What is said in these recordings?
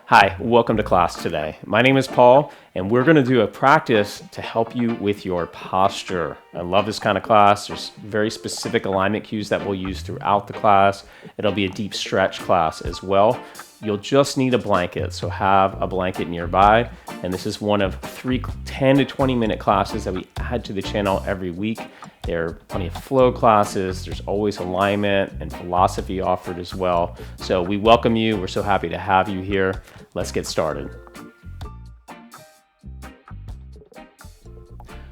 Hi, welcome to class today. My name is Paul, and we're going to do a practice to help you with your posture. I love this kind of class. There's very specific alignment cues that we'll use throughout the class. It'll be a deep stretch class as well. You'll just need a blanket, so have a blanket nearby. And this is one of 3 10 to 20 minute classes that we add to the channel every week. There are plenty of flow classes. There's always alignment and philosophy offered as well. So we welcome you. We're so happy to have you here. Let's get started.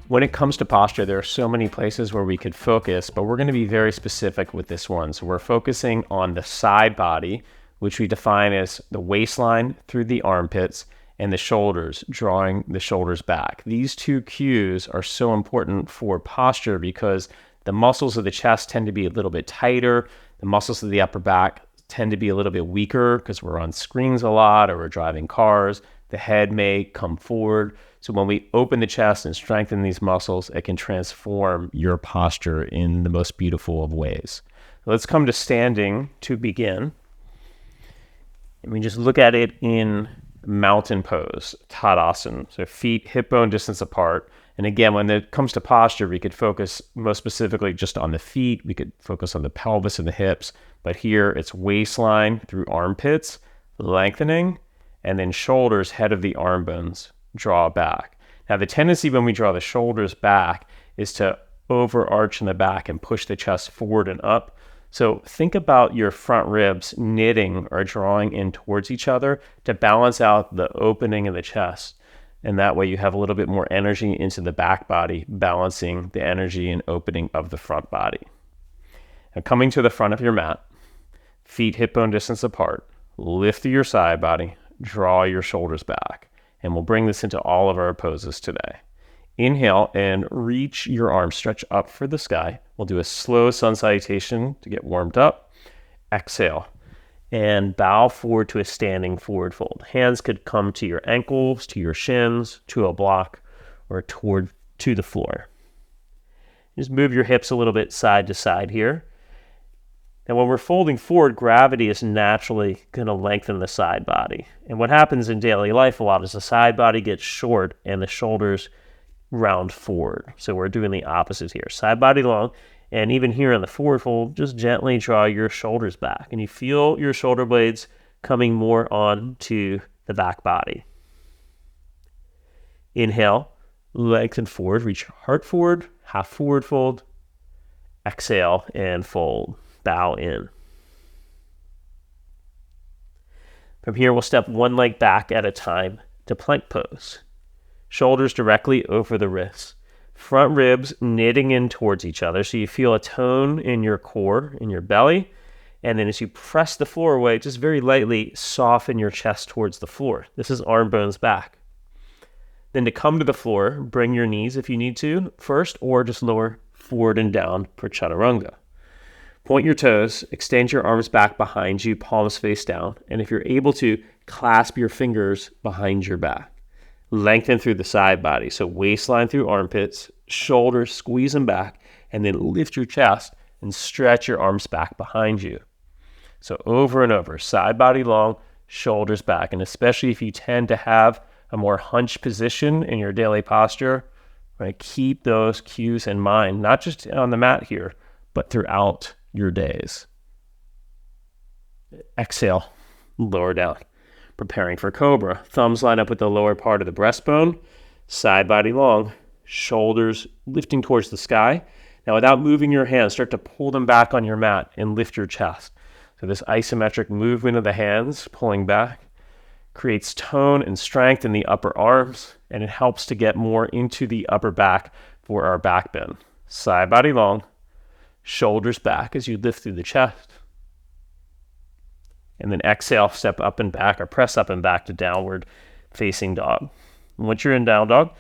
When it comes to posture, there are so many places where we could focus, but we're going to be very specific with this one. So we're focusing on the side body, which we define as the waistline through the armpits and the shoulders, drawing the shoulders back. These two cues are so important for posture because the muscles of the chest tend to be a little bit tighter. The muscles of the upper back tend to be a little bit weaker because we're on screens a lot or we're driving cars. The head may come forward. So when we open the chest and strengthen these muscles, it can transform your posture in the most beautiful of ways. Let's come to standing to begin. And we just look at it in mountain pose, Tadasana. So feet hip bone distance apart. And again, when it comes to posture, we could focus most specifically just on the feet. We could focus on the pelvis and the hips. But here it's waistline through armpits, lengthening, and then shoulders, head of the arm bones, draw back. Now the tendency when we draw the shoulders back is to overarch in the back and push the chest forward and up. So think about your front ribs knitting or drawing in towards each other to balance out the opening of the chest. And that way you have a little bit more energy into the back body, balancing the energy and opening of the front body. Now coming to the front of your mat, feet hip bone distance apart, lift through your side body, draw your shoulders back. And we'll bring this into all of our poses today. Inhale and reach your arms, stretch up for the sky. We'll do a slow sun salutation to get warmed up. Exhale and bow forward to a standing forward fold. Hands could come to your ankles, to your shins, to a block, or to the floor. Just move your hips a little bit side to side here. And when we're folding forward, gravity is naturally going to lengthen the side body. And what happens in daily life a lot is the side body gets short and the shoulders round forward. So we're doing the opposite here. Side body long, and even here in the forward fold, just gently draw your shoulders back. And you feel your shoulder blades coming more on to the back body. Inhale, lengthen forward, reach your heart forward, half forward fold. Exhale and fold, bow in. From here, we'll step one leg back at a time to plank pose. Shoulders directly over the wrists. Front ribs knitting in towards each other so you feel a tone in your core, in your belly. And then as you press the floor away, just very lightly soften your chest towards the floor. This is arm bones back. Then to come to the floor, bring your knees if you need to first, or just lower forward and down for chaturanga. Point your toes, extend your arms back behind you, palms face down. And if you're able to, clasp your fingers behind your back. Lengthen through the side body. So waistline through armpits, shoulders, squeeze them back, and then lift your chest and stretch your arms back behind you. So over and over, side body long, shoulders back. And especially if you tend to have a more hunched position in your daily posture, right, keep those cues in mind, not just on the mat here, but throughout your days. Exhale, lower down. Preparing for cobra. Thumbs line up with the lower part of the breastbone. Side body long. Shoulders lifting towards the sky. Now without moving your hands, start to pull them back on your mat and lift your chest. So this isometric movement of the hands, pulling back, creates tone and strength in the upper arms, and it helps to get more into the upper back for our back bend. Side body long. Shoulders back as you lift through the chest. And then exhale, step up and back or press up and back to downward facing dog. And once you're in down dog,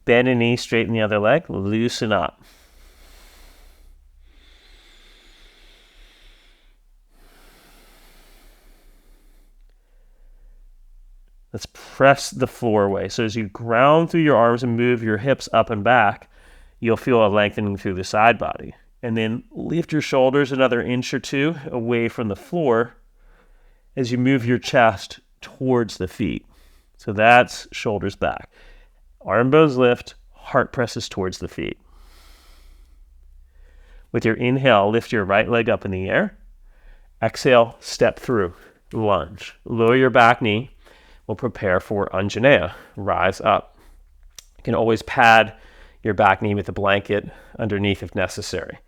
bend a knee, straighten the other leg, loosen up. Let's press the floor away. So as you ground through your arms and move your hips up and back, you'll feel a lengthening through the side body. And then lift your shoulders another inch or two away from the floor as you move your chest towards the feet. So that's shoulders back. Arm bones lift, heart presses towards the feet. With your inhale, lift your right leg up in the air. Exhale, step through, lunge. Lower your back knee. We'll prepare for Anjaneyya, rise up. You can always pad your back knee with a blanket underneath if necessary.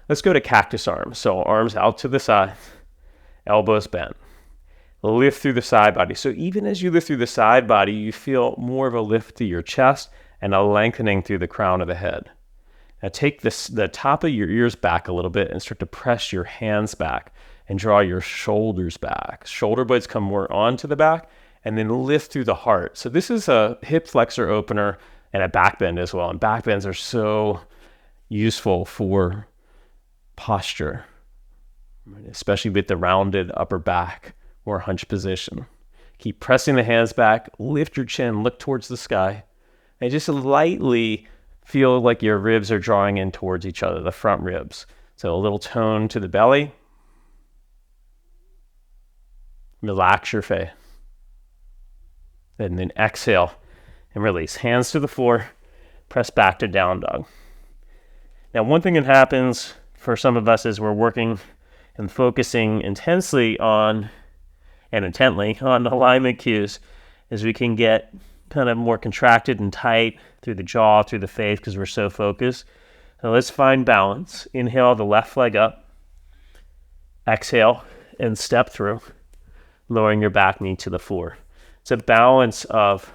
Let's go to cactus arms. So arms out to the side, elbows bent. Lift through the side body. So even as you lift through the side body, you feel more of a lift to your chest and a lengthening through the crown of the head. Now take the top of your ears back a little bit and start to press your hands back and draw your shoulders back. Shoulder blades come more onto the back and then lift through the heart. So this is a hip flexor opener and a back bend as well. And back bends are so useful for posture, especially with the rounded upper back or hunch position. Keep pressing the hands back, lift your chin, look towards the sky, and just lightly feel like your ribs are drawing in towards each other, the front ribs. So a little tone to the belly. Relax your face. And then exhale and release. Hands to the floor, press back to down dog. Now, one thing that happens for some of us is we're working and focusing intently on the alignment cues, is we can get kind of more contracted and tight through the jaw, through the face, because we're so focused. So let's find balance. Inhale the left leg up. Exhale and step through, lowering your back knee to the floor. It's a balance of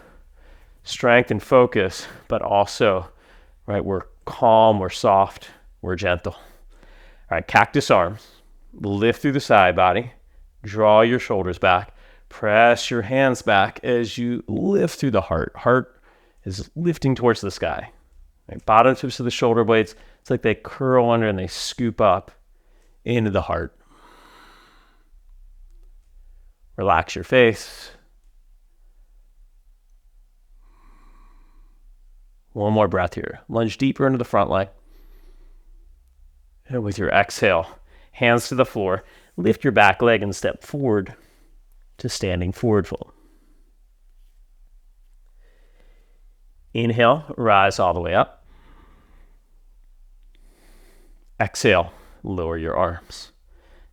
strength and focus, but also, right, we're calm, we're soft, we're gentle. All right, cactus arms. Lift through the side body. Draw your shoulders back. Press your hands back as you lift through the heart. Heart is lifting towards the sky. Right? Bottom tips of the shoulder blades, it's like they curl under and they scoop up into the heart. Relax your face. One more breath here. Lunge deeper into the front leg. And with your exhale, hands to the floor, lift your back leg and step forward to standing forward fold. Inhale, rise all the way up. Exhale, lower your arms.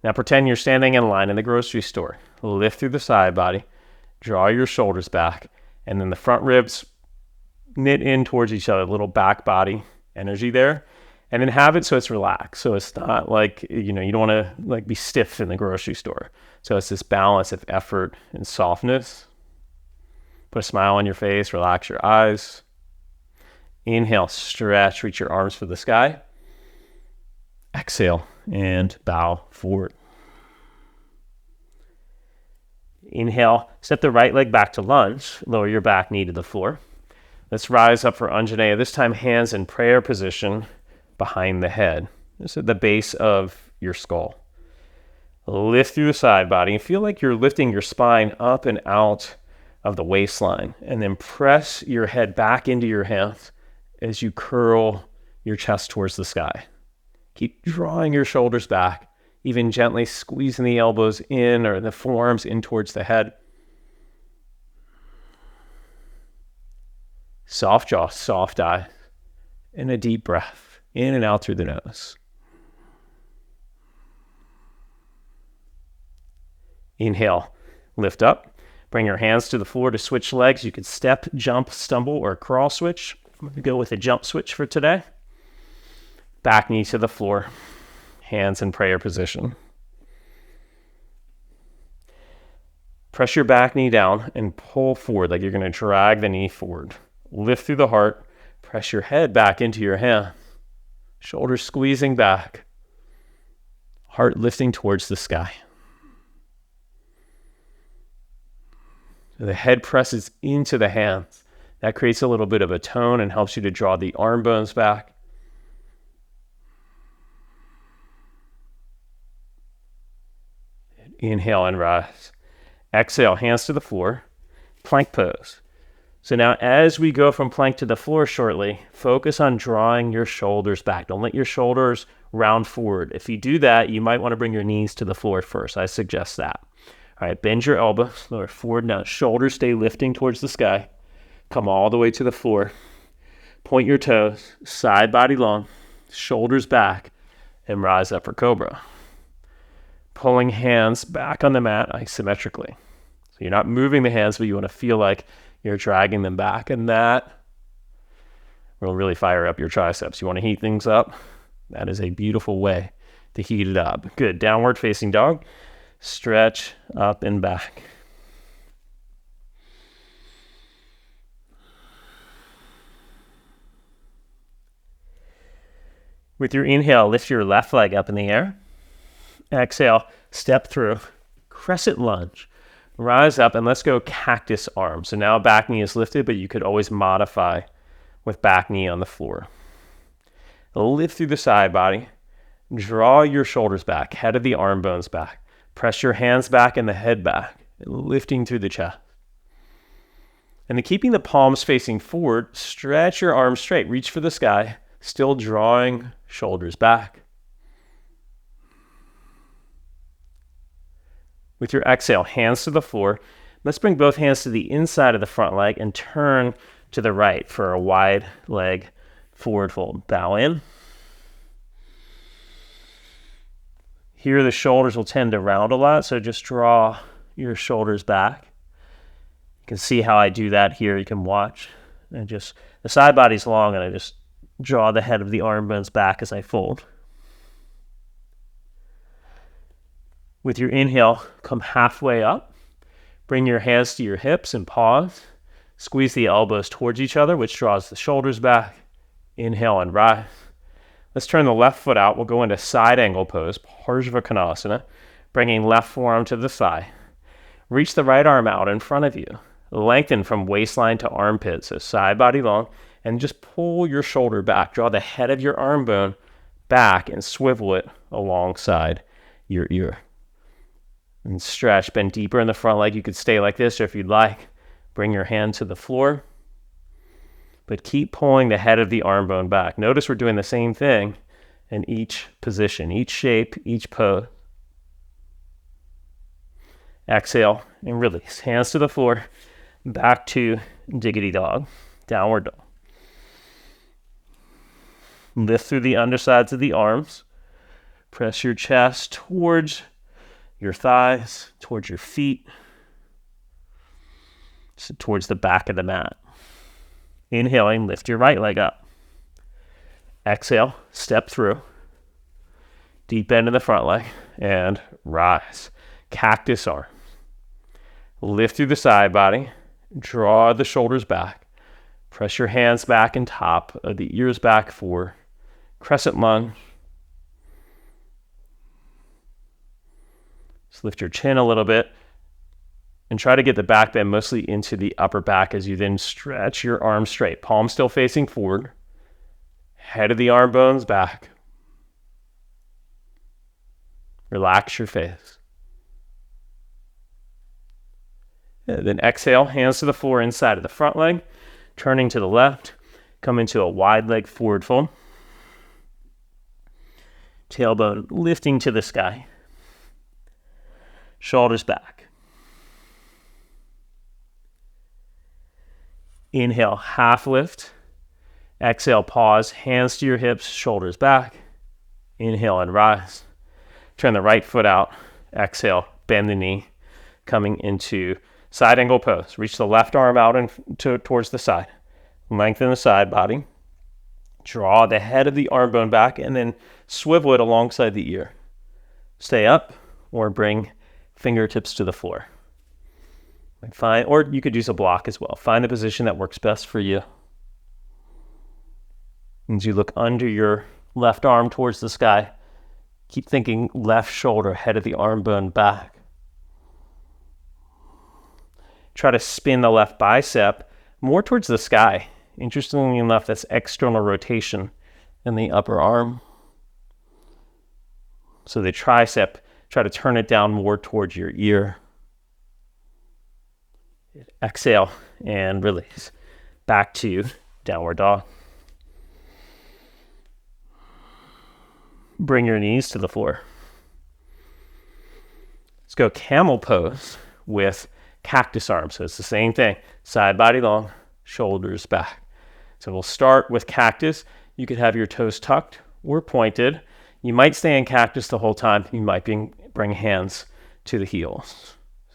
Now pretend you're standing in line in the grocery store. Lift through the side body, draw your shoulders back, and then the front ribs knit in towards each other, little back body energy there. And then have it so it's relaxed. So it's not like, you don't want to be stiff in the grocery store. So it's this balance of effort and softness. Put a smile on your face, relax your eyes. Inhale, stretch, reach your arms for the sky. Exhale and bow forward. Inhale, step the right leg back to lunge, lower your back knee to the floor. Let's rise up for Anjaneyya. This time hands in prayer position behind the head. This is at the base of your skull. Lift through the side body and feel like you're lifting your spine up and out of the waistline, and then press your head back into your hands as you curl your chest towards the sky. Keep drawing your shoulders back, even gently squeezing the elbows in or the forearms in towards the head. Soft jaw, soft eye, and a deep breath in and out through the nose. Inhale, lift up. Bring your hands to the floor to switch legs. You could step, jump, stumble, or crawl switch. I'm going to go with a jump switch for today. Back knee to the floor. Hands in prayer position. Press your back knee down and pull forward like you're going to drag the knee forward. Lift through the heart. Press your head back into your hand. Shoulders squeezing back. Heart lifting towards the sky. The head presses into the hands. That creates a little bit of a tone and helps you to draw the arm bones back. Inhale and rise. Exhale, hands to the floor. Plank pose. So now as we go from plank to the floor shortly, focus on drawing your shoulders back. Don't let your shoulders round forward. If you do that, you might want to bring your knees to the floor first. I suggest that. All right, bend your elbows, lower forward now. Shoulders stay lifting towards the sky. Come all the way to the floor. Point your toes, side body long, shoulders back, and rise up for cobra. Pulling hands back on the mat isometrically. So you're not moving the hands, but you want to feel like you're dragging them back, and that will really fire up your triceps. You want to heat things up? That is a beautiful way to heat it up. Good. Downward facing dog. Stretch up and back. With your inhale, lift your left leg up in the air. Exhale, step through. Crescent lunge. Rise up and let's go cactus arm. So now back knee is lifted, but you could always modify with back knee on the floor. Lift through the side body. Draw your shoulders back, head of the arm bones back. Press your hands back and the head back, lifting through the chest. And then keeping the palms facing forward, stretch your arms straight, reach for the sky, still drawing shoulders back. With your exhale, hands to the floor. Let's bring both hands to the inside of the front leg and turn to the right for a wide leg forward fold. Bow in. Here the shoulders will tend to round a lot, so just draw your shoulders back. You can see how I do that here. You can watch. And just the side body's long, and I just draw the head of the arm bones back as I fold. With your inhale, come halfway up. Bring your hands to your hips and pause. Squeeze the elbows towards each other, which draws the shoulders back. Inhale and rise. Let's turn the left foot out. We'll go into side angle pose, Parsvakonasana, bringing left forearm to the thigh. Reach the right arm out in front of you. Lengthen from waistline to armpit, so side body long, and just pull your shoulder back. Draw the head of your arm bone back and swivel it alongside your ear. And stretch, bend deeper in the front leg. You could stay like this, or if you'd like, bring your hand to the floor. But keep pulling the head of the arm bone back. Notice we're doing the same thing in each position, each shape, each pose. Exhale and release. Hands to the floor, back to diggity dog, downward dog. Lift through the undersides of the arms. Press your chest towards your thighs, towards your feet, so towards the back of the mat. Inhaling, lift your right leg up. Exhale, step through. Deep bend in the front leg and rise. Cactus arm. Lift through the side body. Draw the shoulders back. Press your hands back and top of the ears back for crescent lunge. Just lift your chin a little bit and try to get the back bend mostly into the upper back as you then stretch your arms straight. Palms still facing forward. Head of the arm bones back. Relax your face. And then exhale, hands to the floor inside of the front leg. Turning to the left, come into a wide leg forward fold. Tailbone lifting to the sky. Shoulders back. Inhale, half lift. Exhale, pause, hands to your hips, shoulders back. Inhale and rise. Turn the right foot out. Exhale, bend the knee, coming into side angle pose. Reach the left arm out and towards the side. Lengthen the side body. Draw the head of the arm bone back and then swivel it alongside the ear. Stay up or bring fingertips to the floor. Find, or you could use a block as well. Find the position that works best for you. As you look under your left arm towards the sky, keep thinking left shoulder, head of the arm bone back. Try to spin the left bicep more towards the sky. Interestingly enough, that's external rotation in the upper arm. So the tricep, try to turn it down more towards your ear. Exhale and release. Back to downward dog. Bring your knees to the floor. Let's go camel pose with cactus arms. So it's the same thing. Side body long, shoulders back. So we'll start with cactus. You could have your toes tucked or pointed. You might stay in cactus the whole time. You might bring hands to the heels.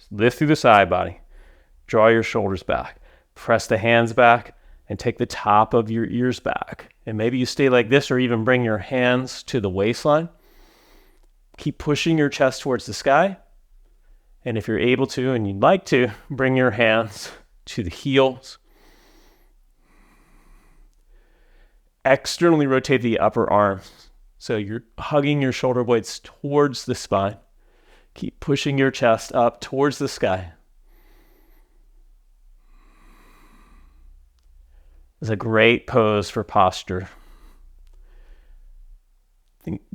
Lift through the side body. Draw your shoulders back. Press the hands back and take the top of your ears back. And maybe you stay like this or even bring your hands to the waistline. Keep pushing your chest towards the sky. And if you're able to and you'd like to, bring your hands to the heels. Externally rotate the upper arms. So you're hugging your shoulder blades towards the spine. Keep pushing your chest up towards the sky. It's a great pose for posture.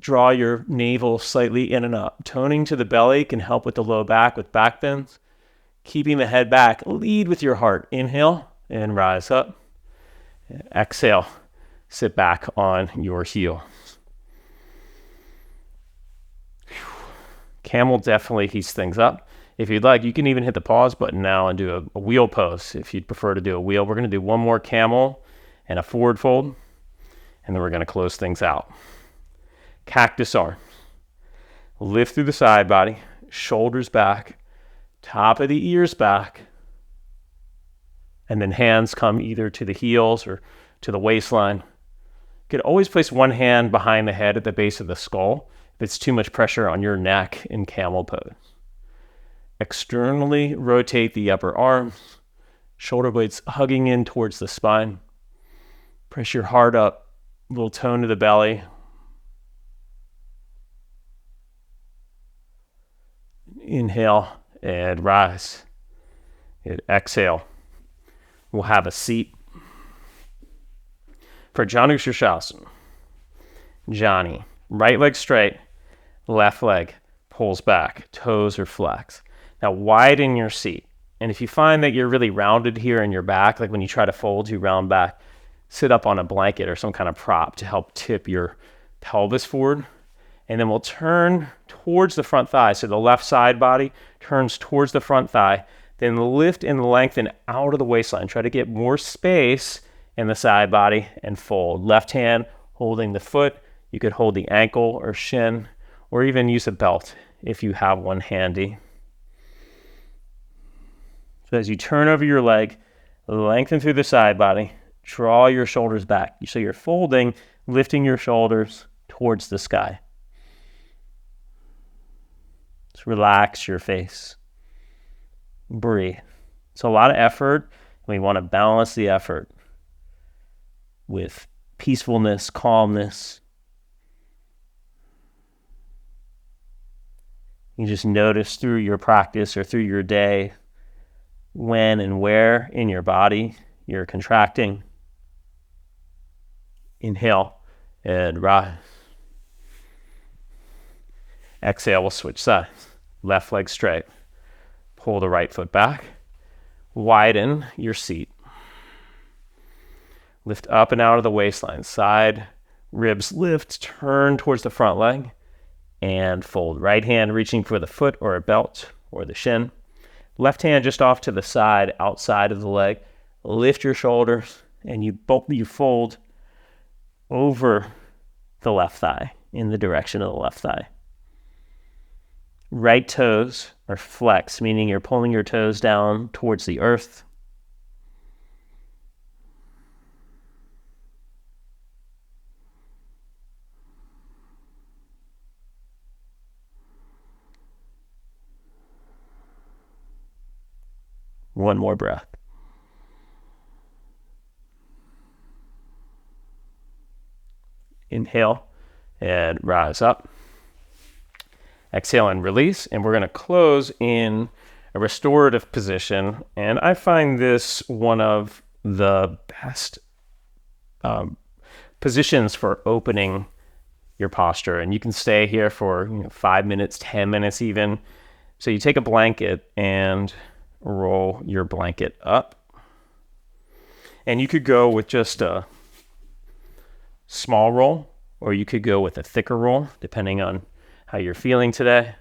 Draw your navel slightly in and up. Toning to the belly can help with the low back with back bends. Keeping the head back, lead with your heart. Inhale and rise up. Exhale, sit back on your heel. Camel definitely heats things up. If you'd like, you can even hit the pause button now and do a wheel pose if you'd prefer to do a wheel. We're going to do one more camel and a forward fold, and then we're going to close things out. Cactus arms. Lift through the side body, shoulders back, top of the ears back, and then hands come either to the heels or to the waistline. You could always place one hand behind the head at the base of the skull if it's too much pressure on your neck in camel pose. Externally rotate the upper arms, shoulder blades hugging in towards the spine. Press your heart up, a little tone to the belly. Inhale and rise. And exhale. We'll have a seat. For Janu Shirshasana, Jani, right leg straight, left leg pulls back, toes are flexed. Now widen your seat. And if you find that you're really rounded here in your back, like when you try to fold, you round back, sit up on a blanket or some kind of prop to help tip your pelvis forward. And then we'll turn towards the front thigh. So the left side body turns towards the front thigh. Then lift and lengthen out of the waistline. Try to get more space in the side body and fold. Left hand holding the foot. You could hold the ankle or shin, or even use a belt if you have one handy. So as you turn over your leg, lengthen through the side body, draw your shoulders back. So you're folding, lifting your shoulders towards the sky. Just relax your face. Breathe. It's a lot of effort. We want to balance the effort with peacefulness, calmness. You just notice through your practice or through your day when and where in your body you're contracting. Inhale and rise. Exhale, we'll switch sides. Left leg straight. Pull the right foot back. Widen your seat. Lift up and out of the waistline. Side ribs lift, turn towards the front leg, and fold. Right hand reaching for the foot or a belt or the shin. Left hand just off to the side, outside of the leg. Lift your shoulders, and you fold over the left thigh, in the direction of the left thigh. Right toes are flexed, meaning you're pulling your toes down towards the earth. One more breath. Inhale and rise up. Exhale and release. And we're going to close in a restorative position. And I find this one of the best positions for opening your posture. And you can stay here for 5 minutes, 10 minutes even. So you take a blanket and roll your blanket up. And you could go with just a small roll, or you could go with a thicker roll, depending on how you're feeling today.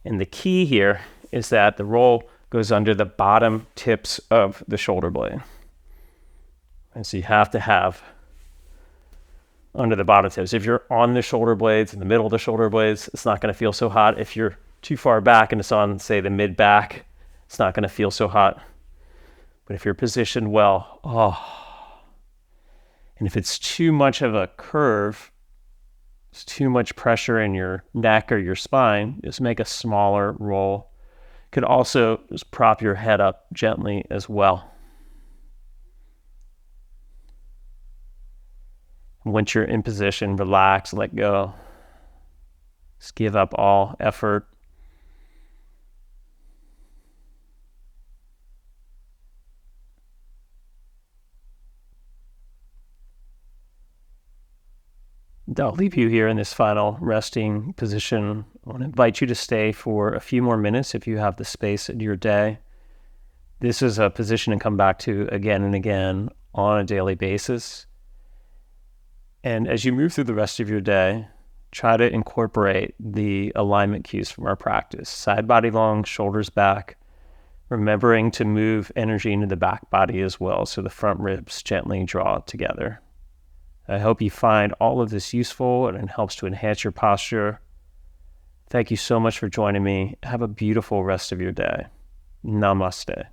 And the key here is that the roll goes under the bottom tips of the shoulder blade. And so you have to have under the bottom tips. If you're on the shoulder blades, in the middle of the shoulder blades, it's not going to feel so hot. If you're too far back and it's on, say, the mid back, it's not going to feel so hot. But if you're positioned well, and if it's too much of a curve, it's too much pressure in your neck or your spine, just make a smaller roll. You could also just prop your head up gently as well. Once you're in position, relax, let go. Just give up all effort. I'll leave you here in this final resting position. I want to invite you to stay for a few more minutes if you have the space in your day. This is a position to come back to again and again on a daily basis. And as you move through the rest of your day, try to incorporate the alignment cues from our practice. Side body long, shoulders back, remembering to move energy into the back body as well so the front ribs gently draw together. I hope you find all of this useful and it helps to enhance your posture. Thank you so much for joining me. Have a beautiful rest of your day. Namaste.